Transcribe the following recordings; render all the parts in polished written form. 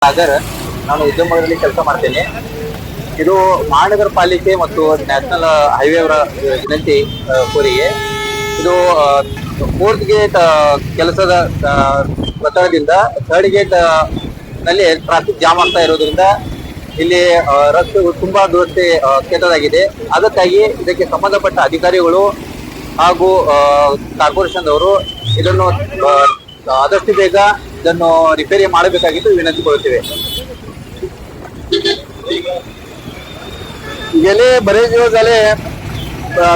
ಸಾಗರ್ ನಾನು ಉದ್ಯಮಗಳಲ್ಲಿ ಕೆಲಸ ಮಾಡ್ತೇನೆ. ಇದು ಮಹಾನಗರ ಪಾಲಿಕೆ ಮತ್ತು ನ್ಯಾಷನಲ್ ಹೈವೇ ಅವರ ವಿನಂತಿ ಕೋರಿಗೆ ಇದು ಫೋರ್ತ್ ಗೇಟ್ ಕೆಲಸದ ಒತ್ತಡದಿಂದ ಥರ್ಡ್ ಗೇಟ್ ನಲ್ಲಿ ಟ್ರಾಫಿಕ್ ಜಾಮ್ ಆಗ್ತಾ ಇರೋದ್ರಿಂದ ಇಲ್ಲಿ ರಸ್ತೆ ತುಂಬಾ ದುರಸ್ತಿ ಕೆಟ್ಟದಾಗಿದೆ. ಅದಕ್ಕಾಗಿ ಇದಕ್ಕೆ ಸಂಬಂಧಪಟ್ಟ ಅಧಿಕಾರಿಗಳು ಹಾಗೂ ಕಾರ್ಪೊರೇಷನ್ ಅವರು ಇದನ್ನು ಆದಷ್ಟು ಬೇಗ ಇದನ್ನು रिपेरी ಮಾಡಬೇಕಾಗಿದ್ದು विनंती गेले बरेच दिवस झाले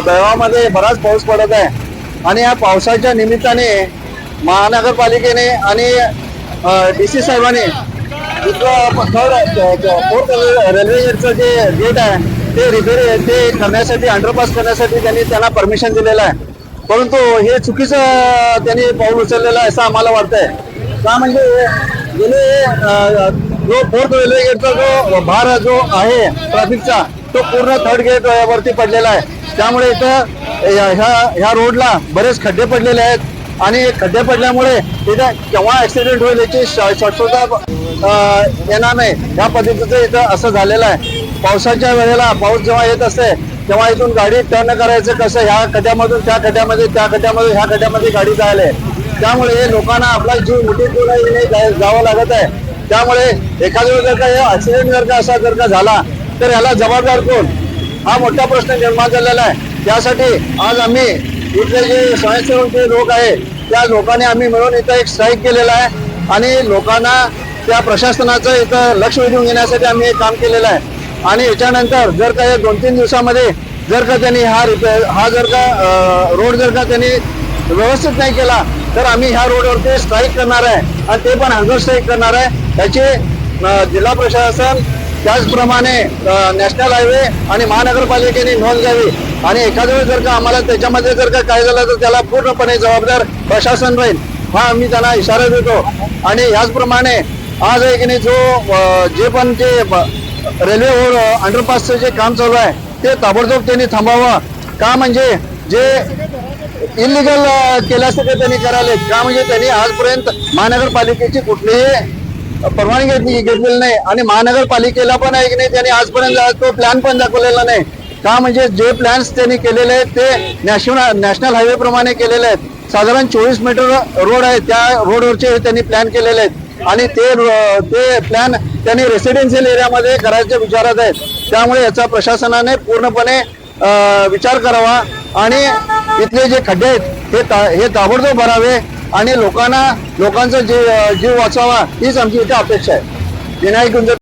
बेळगावमध्ये बराच पाऊस पडत आहे आणि या पावसाच्या निमित्ताने महानगरपालिकेने आणि डीसी साहेबांनी फोर्थ रेल्वे गेटचं जे गेट आहे ते रिपेरी ते करण्यासाठी अंडरपास करण्यासाठी त्यांनी त्यांना परमिशन दिलेलं आहे. परंतु हे चुकीचं त्यांनी पाऊल उचललेलं आहे असं आम्हाला वाटतंय. का म्हणजे गेले जो फोर्थ रेल्वे गेटचा जो भार जो आहे ट्रॅफिकचा तो पूर्ण थर्ड गेट वरती पडलेला आहे. त्यामुळे इथं ह्या रोडला बरेच खड्डे पडलेले आहेत आणि खड्डे पडल्यामुळे इथं केव्हा ऍक्सिडेंट होईल याची शक्यता येणार नाही. या पद्धतीचं इथं असं झालेलं आहे. पावसाच्या वेळेला पाऊस जेव्हा येत असते तेव्हा इथून गाडी टर्न करायचं कसं, ह्या खड्ड्यामधून त्या खड्ड्यामध्ये, त्या खड्ड्यामधून ह्या खड्ड्यामध्ये गाडी जायला आहे. त्यामुळे लोकांना आपला जीव मुठीत घेऊन जावं लागत आहे. त्यामुळे एखाद्या जर का ऍक्सिडेंट जर का झाला तर याला जबाबदार कोण, हा मोठा प्रश्न निर्माण झालेला आहे. त्यासाठी आज आम्ही इथले जे स्वयंसेवक लोक आहे त्या लोकांनी आम्ही मिळून इथं एक स्ट्राईक केलेला आहे आणि लोकांना त्या प्रशासनाचं इथं लक्ष वेधून घेण्यासाठी आम्ही एक काम केलेलं आहे. आणि याच्यानंतर जर का 2-3 दिवसामध्ये जर का त्यांनी हा जर का रोड जर का त्यांनी व्यवस्थित नाही केला तर आम्ही ह्या रोडवरती स्ट्राईक करणार आहे आणि ते पण हंगर स्ट्राईक करणार आहे. त्याची जिल्हा प्रशासन त्याचप्रमाणे नॅशनल हायवे आणि महानगरपालिकेने नोंद घ्यावी आणि एखाद्या वेळेस जर का आम्हाला त्याच्यामध्ये जर का काय झालं तर त्याला पूर्णपणे जबाबदार प्रशासन राहील, हा आम्ही त्यांना इशारा देतो. आणि ह्याचप्रमाणे आज आहे की नाही जे पण ते रेल्वे अंडरपासचं जे काम चालू आहे ते ताबडतोब त्यांनी थांबावं. का म्हणजे जे इलिगल केल्यासारखं त्यांनी करायला, का म्हणजे त्यांनी आजपर्यंत महानगरपालिकेची कुठलीही परवानगी घेतलेली नाही आणि महानगरपालिकेला पण आहे की नाही त्यांनी आजपर्यंत तो प्लॅन पण दाखवलेला नाही. का म्हणजे जे प्लॅन्स त्यांनी केलेले आहेत ते नॅशनल हायवे प्रमाणे केलेले आहेत. साधारण 24 मीटर रोड आहे, त्या रोडवरचे त्यांनी प्लॅन केलेले आहेत आणि ते प्लॅन त्यांनी रेसिडेन्शियल एरियामध्ये करायच्या विचारात आहेत. त्यामुळे याचा प्रशासनाने पूर्णपणे विचार करावा आणि इथले जे खड्डे आहेत हे ताबडतोब भरावे आणि लोकांचा जीव वाचावा हीच आमची इथे अपेक्षा आहे. विनायक